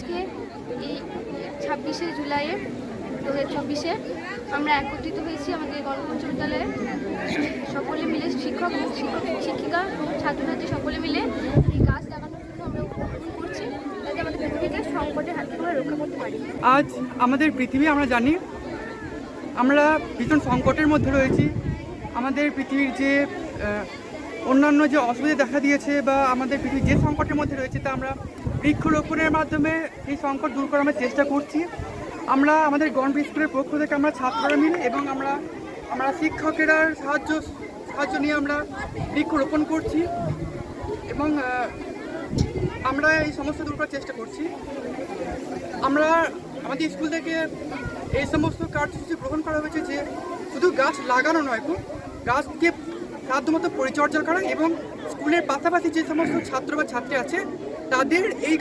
আজকে এই 26শে জুলাই 2024 আমরা একত্রিত হয়েছি আমাদের গণপুর উচ্চ বিদ্যালয়ে সকলে মিলে শিক্ষক শিক্ষিকা ছাত্রছাত্রী সকলে মিলে এই গাছ লাগানোর জন্য আমরা উদ্বোধন করছি যাতে আমাদের পৃথিবীকে সংকটের হাত থেকে আমরা রক্ষা করতে পারি। আজ আমাদের পৃথিবী আমরা জানি আমরা ভীষণ সংকটের মধ্যে রয়েছি। আমাদের পৃথিবীর যে অন্যান্য যে অসুবিধা দেখা দিয়েছে বা আমাদের পৃথিবী যে সংকটের মধ্যে রয়েছে তা আমরা বৃক্ষরোপণের মাধ্যমে এই সংকট দূর করার আমরা চেষ্টা করছি। আমরা আমাদের গণপুর স্কুলের পক্ষ থেকে আমরা ছাত্ররা মিলে এবং আমরা শিক্ষকেরা সাহায্য নিয়ে আমরা বৃক্ষরোপণ করছি এবং আমরা এই সমস্যা দূর করার চেষ্টা করছি। আমরা আমাদের স্কুল থেকে এই সমস্ত কার্যসূচি গ্রহণ করা হয়েছে যে শুধু গাছ লাগানো নয়, গাছকে সাধ্যমতো পরিচর্যা করা এবং স্কুলের পাশাপাশি যে সমস্ত ছাত্র বা ছাত্রী আছে তাদের এই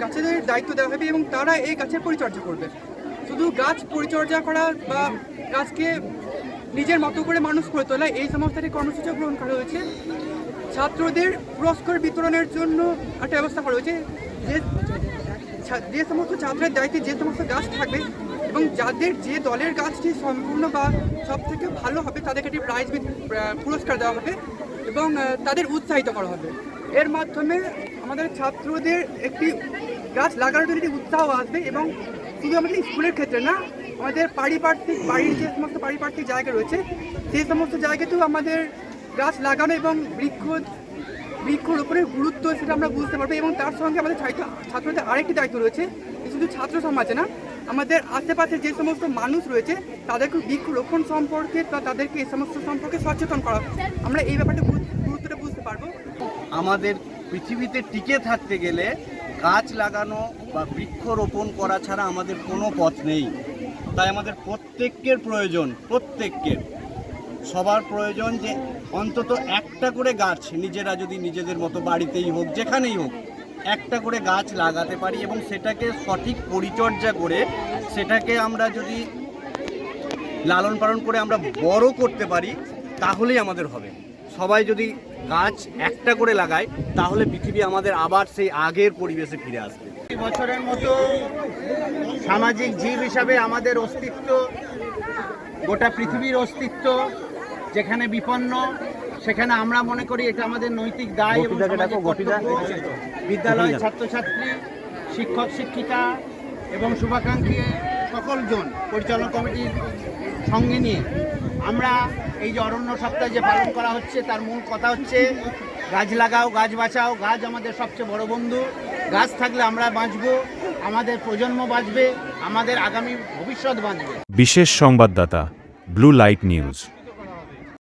গাছের দায়িত্ব দেওয়া হবে এবং তারা এই গাছের পরিচর্যা করবে। শুধু গাছ পরিচর্যা করা বা গাছকে নিজের মতো করে মানুষ করে তোলা এই সমস্ত কর্মসূচি গ্রহণ করা হয়েছে। ছাত্রদের পুরস্কার বিতরণের জন্য একটা ব্যবস্থা করা হয়েছে যে সমস্ত ছাত্রের দায়িত্বে যে সমস্ত গাছ থাকবে এবং যাদের যে দলের গাছটি সম্পূর্ণ বা সব থেকে ভালো হবে তাদেরকে একটি পুরস্কার দেওয়া হবে এবং তাদের উৎসাহিত করা হবে। এর মাধ্যমে আমাদের ছাত্রদের একটি গাছ লাগানোর জন্য একটি উৎসাহ আসবে এবং শুধু আমাদের স্কুলের ক্ষেত্রে না, আমাদের বাড়ির যে সমস্ত পারিপার্শ্বিক জায়গা রয়েছে সেই সমস্ত জায়গাতেও আমাদের গাছ লাগানো এবং বৃক্ষরোপণের গুরুত্ব সেটা আমরা বুঝতে পারবো। এবং তার সঙ্গে আমাদের ছাত্রদের আরেকটি দায়িত্ব রয়েছে, শুধু ছাত্র সমাজে না, আমাদের আশেপাশে যে সমস্ত মানুষ রয়েছে তাদেরকে বৃক্ষরোপণ সম্পর্কে বা তাদেরকে এই সমস্ত সম্পর্কে সচেতন করা। আমরা এই ব্যাপারটা গুরুত্বটা বুঝতে পারবো। আমাদের পৃথিবীতে টিকে থাকতে গেলে গাছ লাগানো বা বৃক্ষরোপণ করা ছাড়া আমাদের কোনো পথ নেই। তাই আমাদের প্রত্যেকের প্রয়োজন, সবার প্রয়োজন যে অন্তত একটা করে গাছ নিজেরা যদি নিজেদের মতো বাড়িতেই হোক যেখানেই হোক একটা করে গাছ লাগাতে পারি এবং সেটাকে সঠিক পরিচর্যা করে সেটাকে আমরা যদি লালন পালন করে আমরা বড় করতে পারি তাহলেই আমাদের হবে। সবাই যদি গাছ একটা করে লাগায় তাহলে পৃথিবী আমাদের আবার সেই আগের পরিবেশে ফিরে আসবে। বছরের মতো সামাজিক জীব হিসাবে আমাদের অস্তিত্ব, গোটা পৃথিবীর অস্তিত্ব যেখানে বিপন্ন সেখানে আমরা মনে করি এটা আমাদের নৈতিক দায় এবং বিদ্যালয়ের ছাত্রছাত্রী, শিক্ষক শিক্ষিকা এবং শুভাকাঙ্ক্ষী সকলজন পরিচালনা কমিটির সঙ্গে নিয়ে আমরা এই যে অরণ্য সপ্তাহ যে পালন করা হচ্ছে তার মূল কথা হচ্ছে গাছ লাগাও, গাছ বাঁচাও। গাছ আমাদের সবচেয়ে বড় বন্ধু। গাছ থাকলে আমরা বাঁচবো, আমাদের প্রজন্ম বাঁচবে, আমাদের আগামী ভবিষ্যৎ বাঁচবে। বিশেষ সংবাদদাতা ব্লু লাইট নিউজ।